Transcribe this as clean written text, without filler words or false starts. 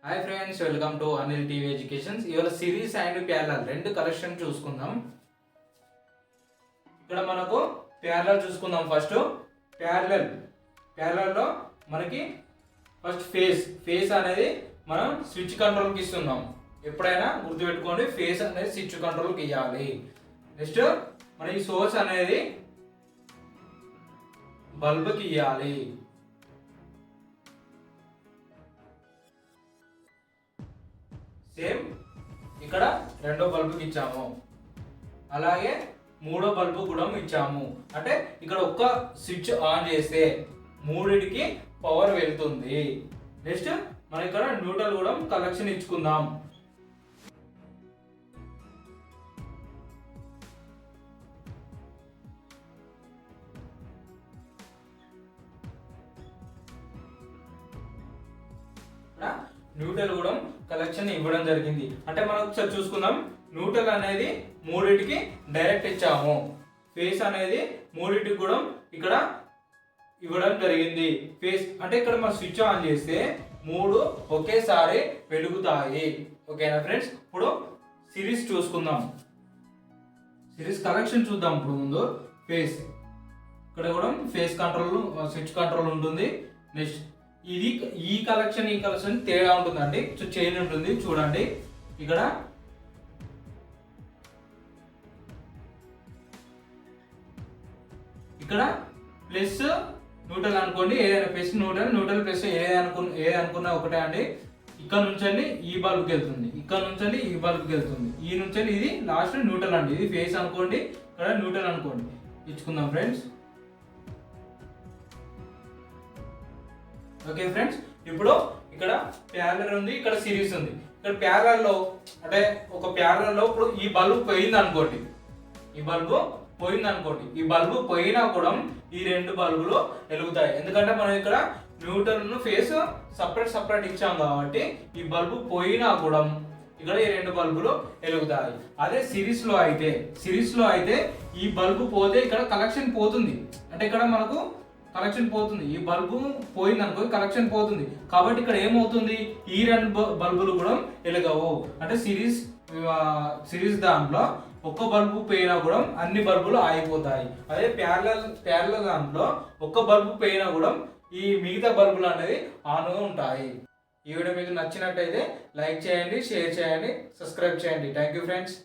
Hi friends, welcome to Anil TV educations. ఇవాళ series and parallel రెండు collection చూసుకుందాం. ఇక్కడ మనకు ప్యారలల్ చూసుకుందాం. ఫస్ట్ ప్యారలల్లో మనకి ఫస్ట్ ఫేస్ అనేది మనం స్విచ్ కంట్రోల్కి ఇస్తున్నాం. ఎప్పుడైనా గుర్తుపెట్టుకోండి, ఫేస్ అనేది స్విచ్ కంట్రోల్కి ఇవ్వాలి. నెక్స్ట్ మన ఈ సోర్స్ అనేది బల్బ్కి ఇవ్వాలి. సేమ్ ఇక్కడ రెండో బల్బుకి ఇచ్చాము, అలాగే మూడో బల్బు కూడా ఇచ్చాము. అంటే ఇక్కడ ఒక్క స్విచ్ ఆన్ చేస్తే మూడిటికి పవర్ వెళ్తుంది. నెక్స్ట్ మనం ఇక్కడ న్యూట్రల్ కూడా కనెక్షన్ ఇచ్చుకుందాం. న్యూట్రల్ కూడా కలెక్షన్ ఇవ్వడం జరిగింది. అంటే మనం ఒకసారి చూసుకుందాం. న్యూట్రల్ అనేది మూడింటికి డైరెక్ట్ ఇచ్చాము. ఫేస్ అనేది మూడింటికి కూడా ఇక్కడ ఇవ్వడం జరిగింది. ఫేస్ అంటే ఇక్కడ మనం స్విచ్ ఆన్ చేస్తే మూడు ఒకేసారి వెలుగుతాయి. ఓకేనా ఫ్రెండ్స్, ఇప్పుడు సిరీస్ చూసుకుందాం. సిరీస్ కలెక్షన్ చూద్దాం. ఇప్పుడు ముందు ఫేస్, ఇక్కడ కూడా ఫేస్ కంట్రోల్, స్విచ్ కంట్రోల్ ఉంటుంది. నెక్స్ట్ ఇది ఈ కలెక్షన్ తేడా ఉంటుందండి. చైన్ ఉంటుంది చూడండి. ఇక్కడ ప్లస్ న్యూట్రల్ అనుకోండి, ఏదైనా ప్లస్ న్యూట్రల్ ప్లస్ ఏదనుకున్నా ఒకటే అండి. ఇక్కడ నుంచి ఈ బల్బ్కి వెళ్తుంది, ఇక్కడ నుంచి ఈ బల్బ్కి వెళ్తుంది, ఈ నుంచి ఇది లాస్ట్ న్యూట్రల్ అండి. ఇది ఫేస్ అనుకోండి, ఇక్కడ న్యూట్రల్ అనుకోండి. ఇచ్చుకుందాం ఫ్రెండ్స్. ఓకే ఫ్రెండ్స్, ఇప్పుడు ఇక్కడ ప్యారలల్ ఉంది, ఇక్కడ సిరీస్ ఉంది. ఇక్కడ ప్యారలల్లో అంటే ఒక ప్యారలల్లో ఇప్పుడు ఈ బల్బు పోయింది అనుకోండి, ఈ బల్బు పోయినా కూడా ఈ రెండు బల్బులు వెలుగుతాయి. ఎందుకంటే మనం ఇక్కడ న్యూట్రల్ ఫేస్ సపరేట్ ఇచ్చాం కాబట్టి ఈ బల్బు పోయినా కూడా ఇక్కడ ఈ రెండు బల్బులు వెలుగుతాయి. అదే సిరీస్ లో అయితే ఈ బల్బు పోతే ఇక్కడ కలెక్షన్ పోతుంది. అంటే ఇక్కడ మనకు కలెక్షన్ పోతుంది. ఈ బల్బు పోయింది అనుకో, కలెక్షన్ పోతుంది. కాబట్టి ఇక్కడ ఏమవుతుంది, ఈ రెండు బల్బులు కూడా వెలగవు. అంటే సిరీస్ దాంట్లో ఒక్క బల్బు పోయినా కూడా అన్ని బల్బులు ఆగిపోతాయి. అదే ప్యారలల్ దాంట్లో ఒక్క బల్బు పోయినా కూడా ఈ మిగతా బల్బులు అనేది ఆన్గా ఉంటాయి. ఈ వీడియో మీకు నచ్చినట్టయితే లైక్ చేయండి, షేర్ చేయండి, సబ్స్క్రైబ్ చేయండి. Thank you friends.